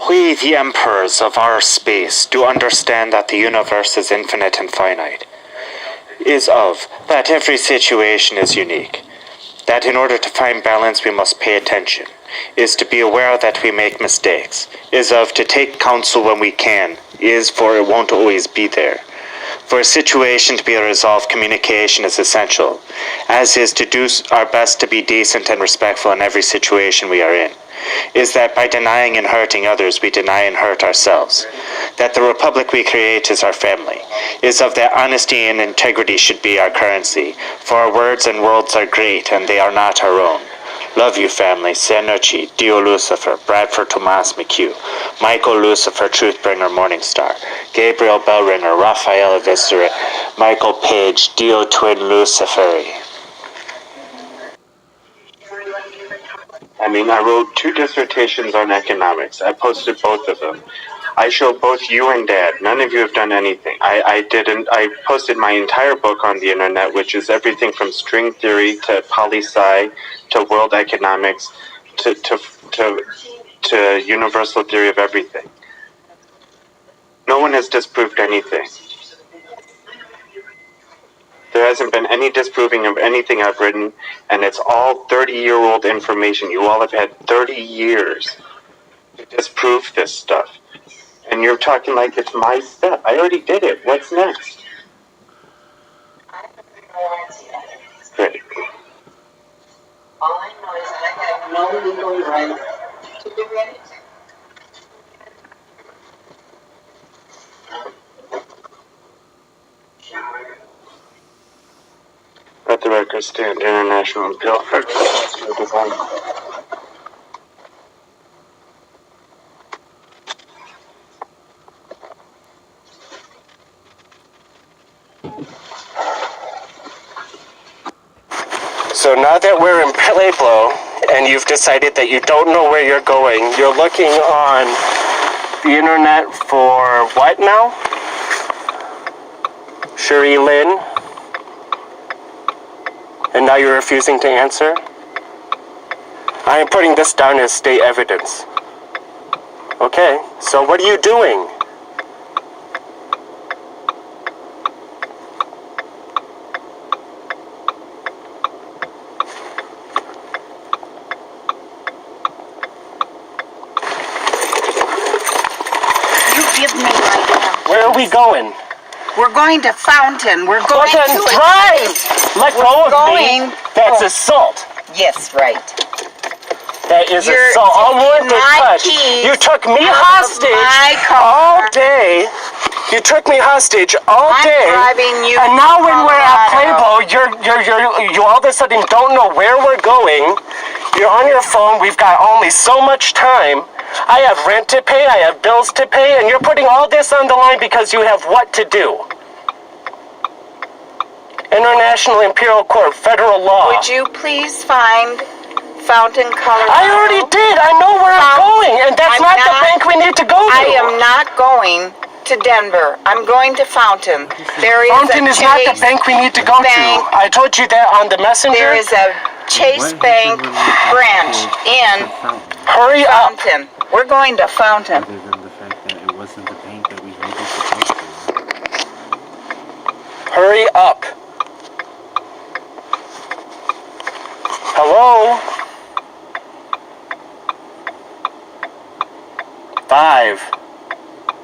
We, the emperors of our space, do understand that the universe is infinite and finite. That every situation is unique. That in order to find balance we must pay attention. Is to be aware that we make mistakes. To take counsel when we can. For it won't always be there. For a situation to be resolved, communication is essential, as is to do our best to be decent and respectful in every situation we are in. That by denying and hurting others, we deny and hurt ourselves. That the republic we create is our family. That honesty and integrity should be our currency, for our words and worlds are great, and they are not our own. Love you, family. Senuchi, Dio Lucifer, Bradford Tomas McHugh, Michael Lucifer, Truthbringer Morningstar, Gabriel Bellrinner, Raphael Eviscera, Michael Page, Dio Twin Luciferi. I wrote 2 dissertations on economics. I posted both of them. I showed both you and Dad. None of you have done anything. I posted my entire book on the internet, which is everything from string theory to poli-sci to world economics to universal theory of everything. No one has disproved anything. There hasn't been any disproving of anything I've written, and it's all 30-year-old information. You all have had 30 years to disprove this stuff. And you're talking like it's my stuff. I already did it. What's next? Great. All I know is I have no legal right to do anything. Let the record stand. International Imperial Design. So now that we're in Pueblo, and you've decided that you don't know where you're going, you're looking on the internet for what now? Shuri Lin? And now you're refusing to answer? I am putting this down as state evidence. Okay, so what are you doing? Give me my damn. Where are we going? We're going to Fountain. We're going to drive! Let go of me. That's assault. Yes, right. That is assault. Unwanted touch. You took me hostage all day. You took me hostage all day. And now when we're at Pueblo, you all of a sudden don't know where we're going. You're on your phone. We've got only so much time. I have rent to pay, I have bills to pay, and you're putting all this on the line because you have what to do? International Imperial Court, federal law. Would you please find Fountain, Colorado? I already did. I know where I'm going, and that's not the bank we need to go to. I am not going to Denver. I'm going to Fountain. Fountain is not the bank we need to go to. I told you that on the messenger. There is a Chase Bank branch in Hurry Fountain. up. We're going to Fountain. Other than the fact that it wasn't the bank that we needed to go to. Hurry up. Hello? 5.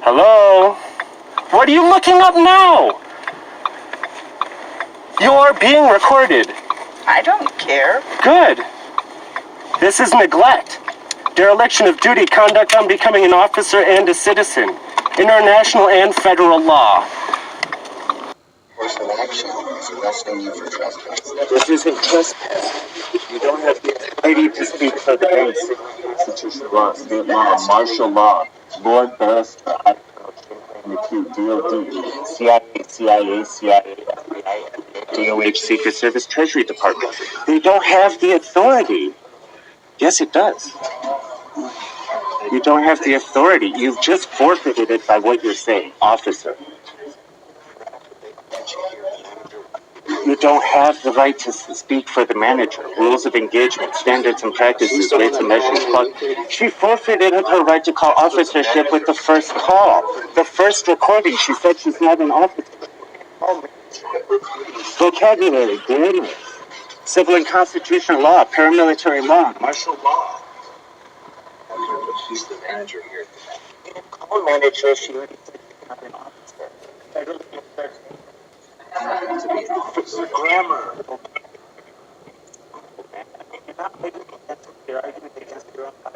Hello? What are you looking up now? You are being recorded. I don't care. Good. This is neglect. Dereliction of duty, conduct unbecoming an officer and a citizen. International and federal law. Course of action is arresting you for trespass. This isn't trespass. You don't have the authority to speak for the bank. Constitutional law, state law, martial law, Lord Barrister, DOD, CIA, FBI, DOH, Secret Service, Treasury Department. They don't have the authority. Yes, it does. You don't have the authority. You've just forfeited it by what you're saying, officer. You You don't have the right to speak for the manager. Rules of engagement, standards and practices, weights and measures. She forfeited her right to call officership with the first call. The first recording, she said she's not an officer. Vocabulary, grammar, civil and constitutional law, paramilitary law, martial law. She's the manager here. Call manager, she already said she's not an officer. To be an officer. Grammar. You're not making your argument against your own life.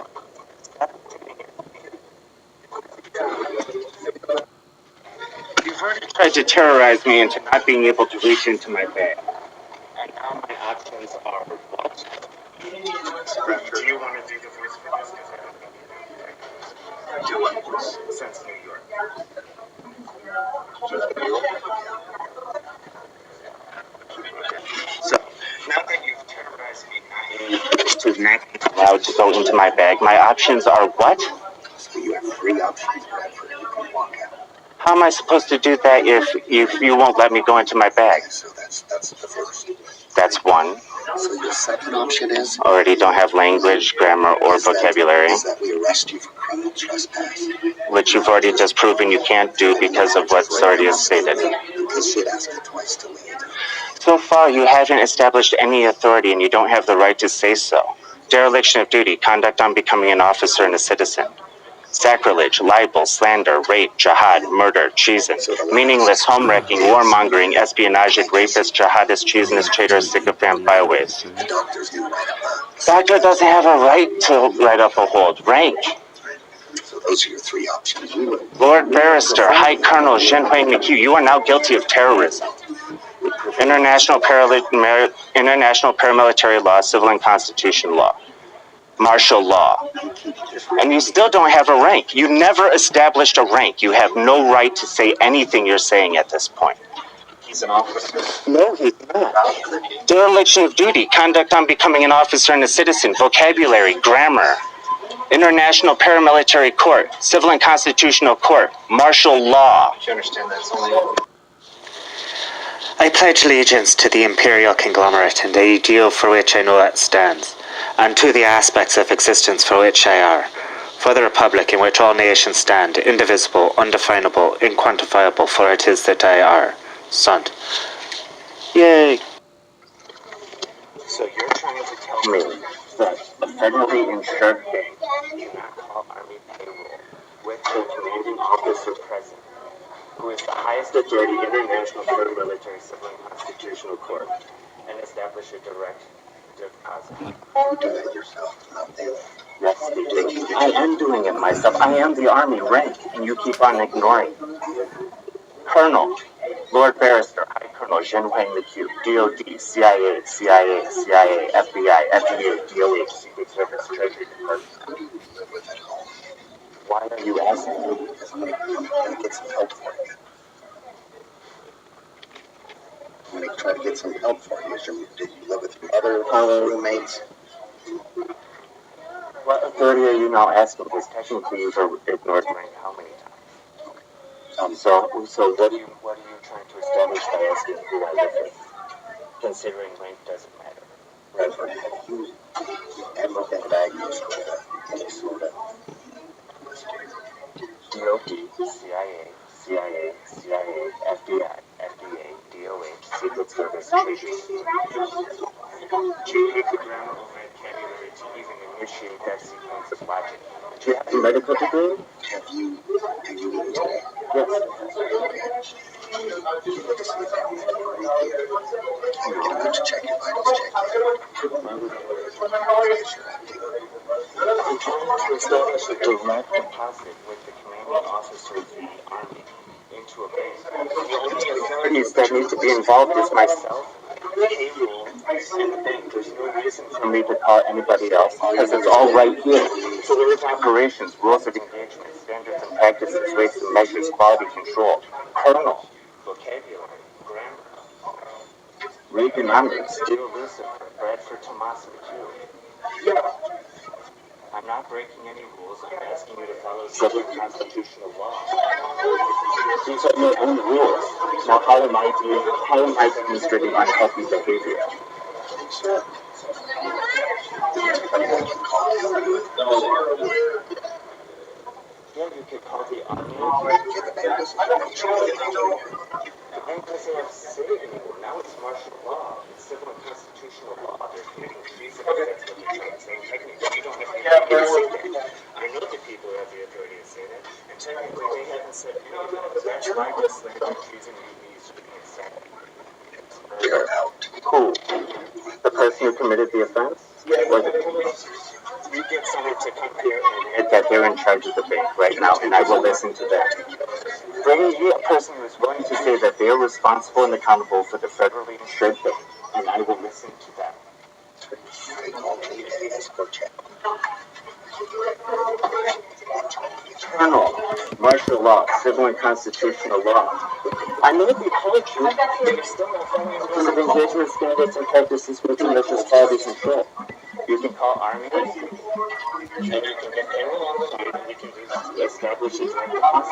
You've already tried to terrorize me into not being able to reach into my bag. And now my options are what? Do you want to do the voice for this? Because I don't know. Since New York. So, now that you've terrorized me, to not be allowed to go into my bag, my options are what? So you have 3 options, Bradford. You can walk out. How am I supposed to do that if you won't let me go into my bag? So that's the first. That's one. So your second option is? Already don't have language, grammar, or vocabulary. Is that we arrest you for criminal trespass. Which you've already just proven you can't do because of what's already stated. Because she'd asked you twice to leave. So far, you haven't established any authority and you don't have the right to say so. Dereliction of duty, conduct on becoming an officer and a citizen. Sacrilege, libel, slander, rape, jihad, murder, treason, meaningless home-wrecking, warmongering, espionage, rapist, jihadist, treasonous, traitor, sycophant, byways. The doctor's gonna write up. Doctor doesn't have a right to write up a hold. Rank. So those are your 3 options. Lord Barrister, High Colonel Zhenhui McHugh, you are now guilty of terrorism. International paramilitary law, civil and constitutional law, martial law. And you still don't have a rank. You never established a rank. You have no right to say anything you're saying at this point. He's an officer. No, he's not. Dereliction of duty, conduct on becoming an officer and a citizen, vocabulary, grammar. International paramilitary court, civil and constitutional court, martial law. Do you understand that's only... I pledge allegiance to the imperial conglomerate and the ideal for which I know it stands, and to the aspects of existence for which I are, for the republic in which all nations stand, indivisible, undefinable, inquantifiable, for it is that I are. Sunt. Yay. So you're trying to tell me that a federally insured bank cannot call Army payroll with the commanding officer present, who is the highest authority international paramilitary civil and constitutional court, and establish a direct deposit. You do that yourself, not them. Yes, they do. I am doing it myself. I am the Army rank, and you keep on ignoring. Colonel, Lord Barrister, High Colonel Zhenhui McHugh, DOD, CIA, FBI, FDA, DOH, Secret Service, Treasury Department. Live with at home. Why are you asking me? Because I'm gonna get some help for you. I'm gonna try to get some help for you. Did you live with your mother, roommates? What authority are you now asking? Because technically you've ignored rank how many times? So what are you trying to establish by asking who I live with? Considering rank doesn't matter. Bradford, have you ever been diagnosed with any sort of DOD, CIA, FBI, DOH, Secret Service, Treasury. Do you have the grammar or vocabulary to even initiate that sequence of logic? Do you have a medical degree? have you eaten today? Yes. Okay. You need to see if I'm right here. I'm going to check your vitals, check your I'm trying to establish a direct deposit with the commanding officer of the Army into a bank. The only authorities that need to be involved is myself, payroll, and the bank. There's no reason for me to call anybody else because it's all right here. So there's operations, rules of engagement, standards and practices, weights and measures, quality control, colonel, vocabulary, grammar, Reaganomics, Steel Lucifer, Bradford Tomas McHugh. I'm not breaking any rules. I'm asking you to follow civil constitutional law. These are your own rules. Now, how am I demonstrating unhealthy behavior? Yeah, you could call the army. Yeah, the bank doesn't have any choice. The bank doesn't have to say it anymore. Now it's martial law. It's civil and constitutional law. They're committing treason. That's what they're trying to say. Technically, you don't have the authority to say that. I know that people have the authority to say that. And technically, they haven't said anything. That's why this slander, treason, mutiny is being accepted. They're out. Who? The person who committed the offense? Or the police? You get someone to come here and admit that they're in charge of the bank right now, and I will listen to that. Bring me a person who is willing to say that they are responsible and accountable for the federally insured bank, and I will listen to that. Colonel, martial law, civil and constitutional law. I know they told you, but you're still not following because of engagement standards and practices with malicious quality control. You can call Army, and you can get anyone on the line, and we can establish a joint defense.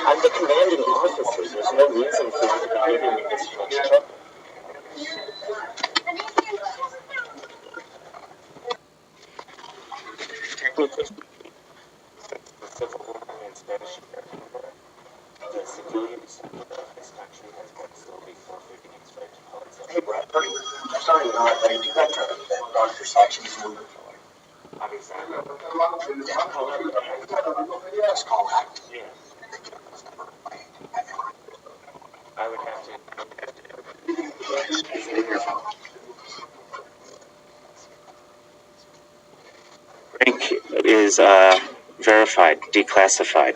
I'm the commanding officer. There's no reason for you to be giving me this trouble. Technically, since the Civil War and Spanish American War, the civilian sector of this country has been slowly forfeiting its right to call itself. Hey, Brad, I'm sorry, I do that to Dr. Sachi's movie. Alexander. Just call that. Yeah. I would have to. Rank is verified, declassified.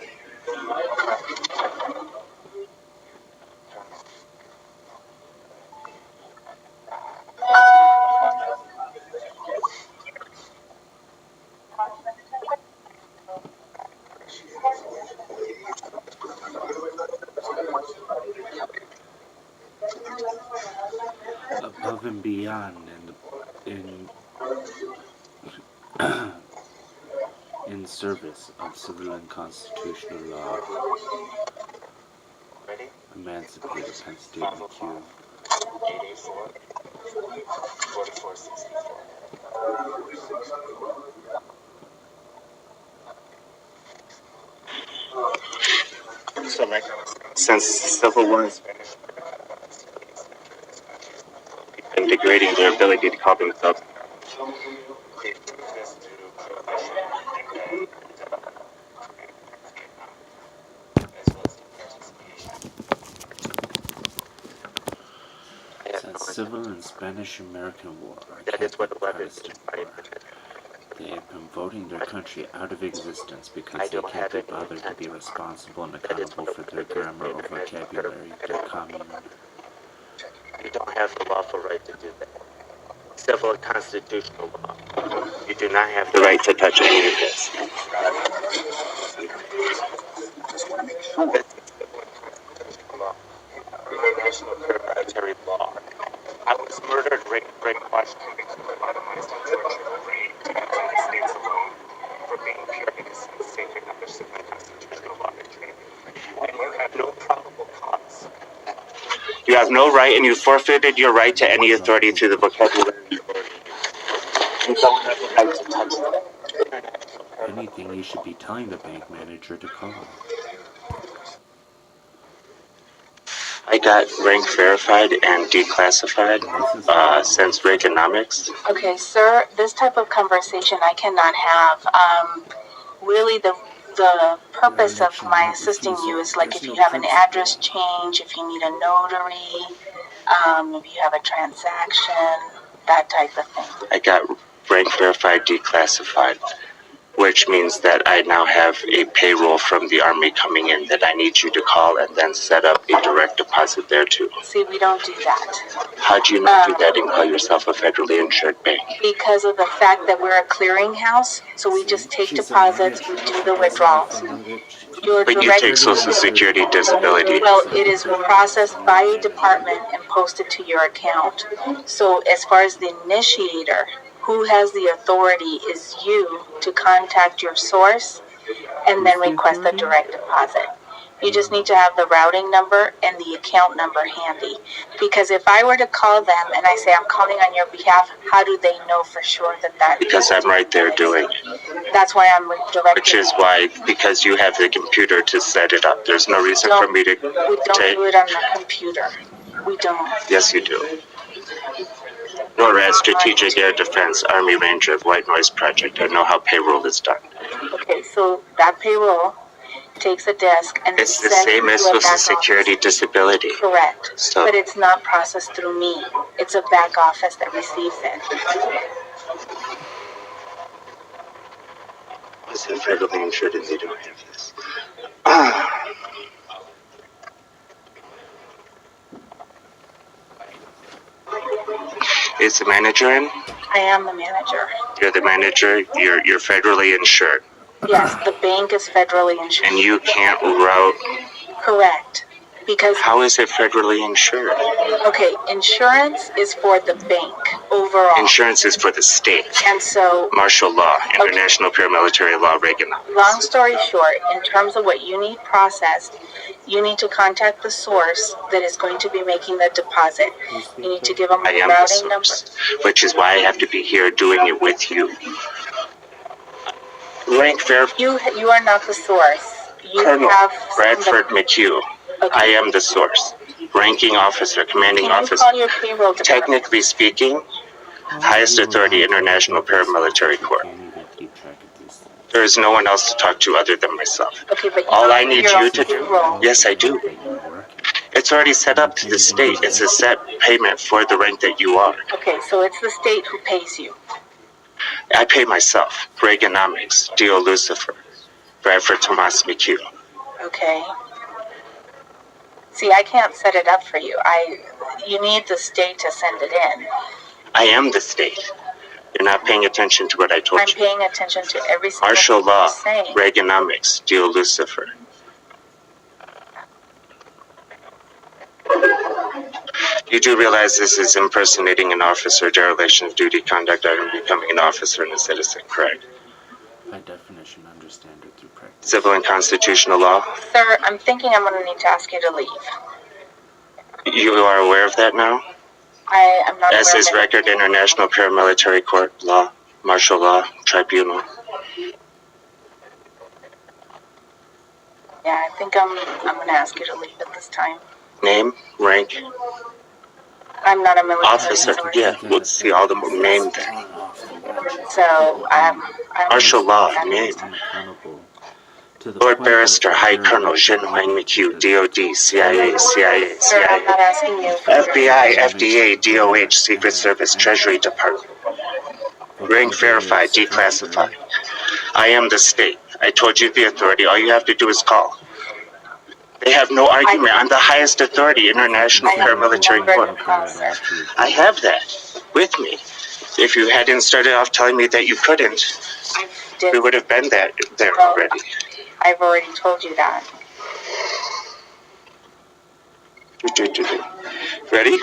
Above and beyond in service of civil and constitutional law, emancipated Penn State and Q. 884 4464. So, like, since Civil War is finished, and degrading their ability to call themselves. Since Civil and Spanish-American War, That is what the weapon is. they have been voting their country out of existence I because they don't can't have be any bothered to intent be to. responsible and That is accountable what for the their weapon grammar or is. vocabulary, their commune. You don't have the lawful right to do that. Civil and constitutional law. You do not have the right to touch any of this. International proprietary law. I was murdered, raped, brainwashed, convicted, lobotomized, and tortured over 8 times in the States alone for being pure innocent, safe and under civil and constitutional law and training. And you have no probable cause. You have no right, and you forfeited your right to any authority through the vocabulary you already use. You don't have the right to touch them. Anything you should be telling the bank manager to call. I got rank verified and declassified since Reaganomics. Okay, sir, this type of conversation I cannot have. Really, the purpose of my assisting you is like if you have an address change, if you need a notary, if you have a transaction, that type of thing. I got rank verified declassified, which means that I now have a payroll from the Army coming in that I need you to call and then set up a direct deposit there too. See, we don't do that. How do you not do that and call yourself a federally insured bank? Because of the fact that we're a clearinghouse, so we just take deposits, we do the withdrawals. But you take Social Security disability. Well, it is processed by a department and posted to your account. So as far as the initiator, who has the authority is you to contact your source and then request a direct deposit. You just need to have the routing number and the account number handy. Because if I were to call them and I say I'm calling on your behalf, how do they know for sure that Because I'm right there doing it. That's why I'm directing. Which is why, because you have the computer to set it up. There's no reason for me to We don't do it on the computer. We don't. Yes, you do. NORAD Strategic Air Defense, Army Ranger of White Noise Project. I know how payroll is done. Okay, so that payroll takes a desk and it's the same as Social Security disability. Correct. So, but it's not processed through me. It's a back office that receives it. Is it federally insured if they don't have this? Is the manager in? I am the manager. You're the manager. You're federally insured. Yes, the bank is federally insured. And you can't route. Correct. Because how is it federally insured? Okay, insurance is for the bank overall. Insurance is for the state. And so martial law, international paramilitary law, Reagan. Long story short, in terms of what you need processed, you need to contact the source that is going to be making the deposit. You need to give them a routing number. Which is why I have to be here doing it with you. Rank verify. You are not the source. You Colonel have Bradford McHugh. Okay. I am the source. Ranking officer, commanding officer. Call your payroll department? Technically speaking, highest authority, International Paramilitary Corps. There is no one else to talk to other than myself. Okay, but all I need you to do, yes, I do. It's already set up to the state. It's a set payment for the rank that you are. Okay, so it's the state who pays you. I pay myself. Reaganomics, Dio Lucifer, Bradford Tomas McHugh. Okay. See, I can't set it up for you. You need the state to send it in. I am the state. You're not paying attention to what I told you. I'm paying attention to every single martial law, thing you're saying. Reaganomics, Dio Lucifer. You do realize this is impersonating an officer, dereliction of duty, conduct, item becoming an officer and a citizen, correct? By definition, understand it through practice. Civil and constitutional law? Sir, I'm thinking I'm going to need to ask you to leave. You are aware of that now? I am not aware of it. As is record, International Paramilitary Court law, martial law, tribunal. Yeah, I think I'm going to ask you to leave at this time. Name, rank? I'm not a military officer. Source. Yeah, we'll see all the name there. So, I'm martial law, name. Lord Barrister, High Colonel Jin Huang McHugh, DOD, CIA, Sir, I'm not asking you. FBI, FDA, DOH, Secret Service, Treasury Department. Rank verified, declassified. I am the state. I told you the authority. All you have to do is call. They have no argument. I'm the highest authority, International Paramilitary Corps. I have that with me. If you hadn't started off telling me that you couldn't, we would have been there already. I've already told you that. Ready?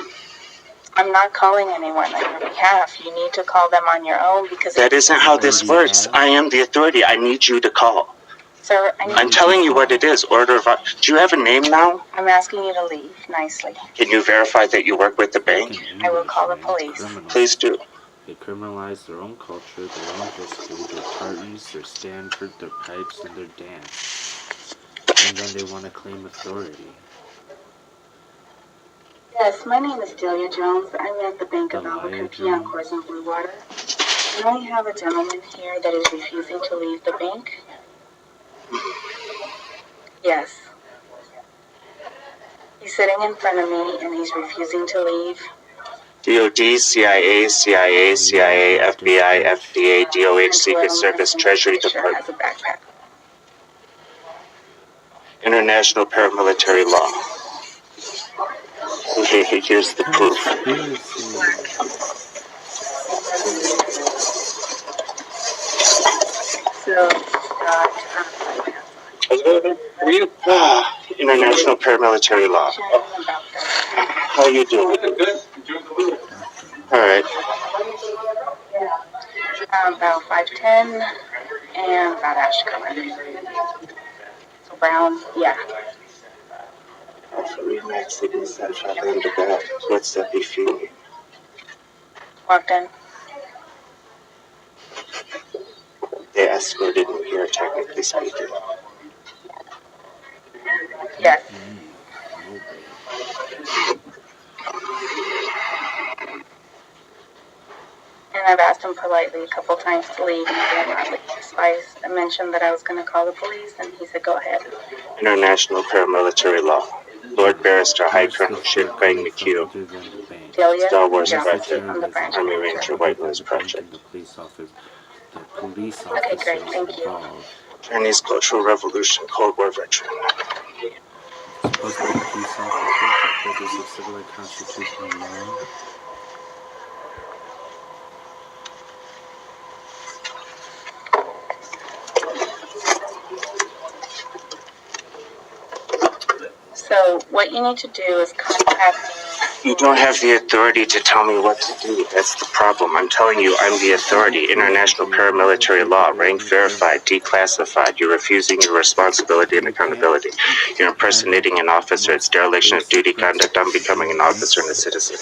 I'm not calling anyone on your behalf. You need to call them on your own because... That isn't how this works. I am the authority. I need you to call. Sir, I'm telling you what it is. Order of... Do you have a name now? I'm asking you to leave nicely. Can you verify that you work with the bank? I will call the police. Please do. They criminalize their own culture, their own history, their parties, their Stanford, their pipes, and their dance. And then they want to claim authority. Yes, my name is Delia Jones. I'm at the Bank of Albuquerque on Corson Blue Water. And I have a gentleman here that is refusing to leave the bank. Yes. He's sitting in front of me and he's refusing to leave. DOD, CIA, FBI, FDA, DOH, Secret Service, Treasury Department. Has a backpack. International Paramilitary Law. Okay, here's the proof. So, International Paramilitary Law. How you doing? All right. About 5'10", and about ash color. So brown, yeah. FOREIGNE signals that fell into bed. What's that be feeling? Walked in. They escorted me here, technically speaking. Yes. No way. And I've asked him politely a couple times to leave, and he did not leave. So I mentioned that I was going to call the police, and he said, go ahead. International paramilitary law. Lord Barrister High Colonel Shin Fang McHugh. Delia, Star Wars yeah, President. I'm the branch Army manager. Ranger White Noise Project. The police officers Okay, great, thank you. involved. Chinese Cultural Revolution, Cold War veteran. Supposed to be peace officers, upholders of civil and constitutional law. So what you need to do is contact You don't have the authority to tell me what to do. That's the problem. I'm telling you, I'm the authority. International paramilitary law, rank verified, declassified. You're refusing your responsibility and accountability. You're impersonating an officer. It's dereliction of duty conduct. I'm becoming an officer and a citizen.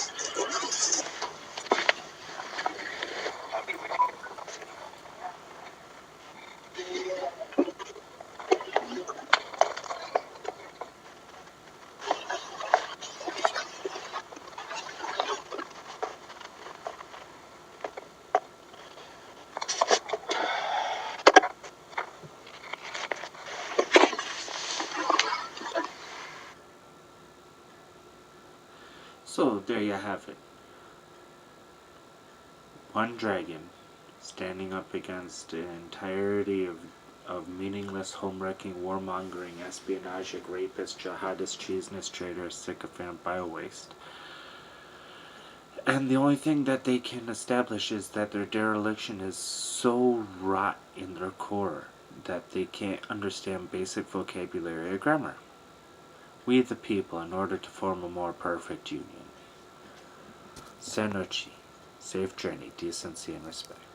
So, there you have it. One dragon standing up against an entirety of meaningless home-wrecking, warmongering, espionage, rapist, jihadist, cheeseness, traitor, sycophant, biowaste. And the only thing that they can establish is that their dereliction is so rot in their core that they can't understand basic vocabulary or grammar. We the people, in order to form a more perfect union. Senochi, safe journey, decency, and respect.